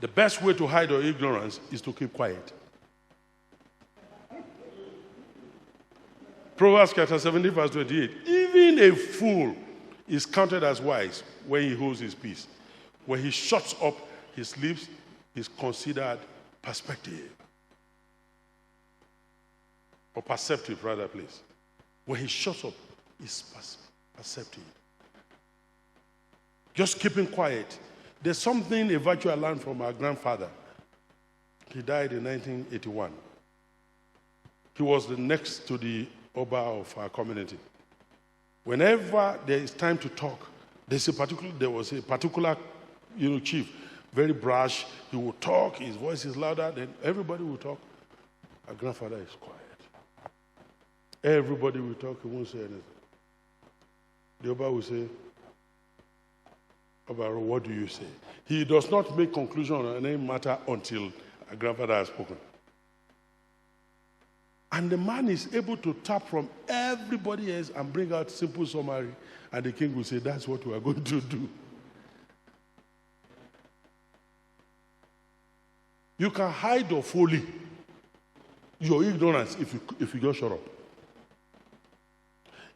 The best way to hide your ignorance is to keep quiet. Proverbs chapter 17, verse 28. Even a fool is counted as wise when he holds his peace. When he shuts up his lips, is considered perspective. Or perceptive, rather, please. When he shuts up, is perceptive. Just keeping quiet. There's something, a virtue I learned from our grandfather. He died in 1981. He was the next to the Oba of our community. Whenever there is time to talk, there was a particular chief, very brash. He will talk, his voice is louder, then everybody will talk. Our grandfather is quiet. Everybody will talk, he won't say anything. The Oba will say, Oba, what do you say? He does not make conclusion on any matter until our grandfather has spoken. And the man is able to tap from everybody else and bring out simple summary. And the king will say, that's what we are going to do. You can hide your folly, your ignorance, if you just shut up.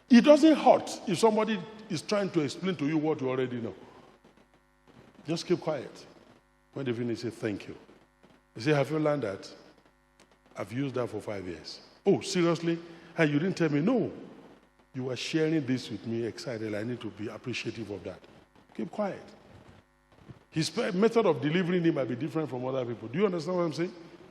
It doesn't hurt if somebody is trying to explain to you what you already know. Just keep quiet. When they finish, say, thank you. You say, have you learned that? I've used that for 5 years. Oh, seriously? And you didn't tell me? No. You were sharing this with me excitedly. I need to be appreciative of that. Keep quiet. His method of delivering it might be different from other people. Do you understand what I'm saying?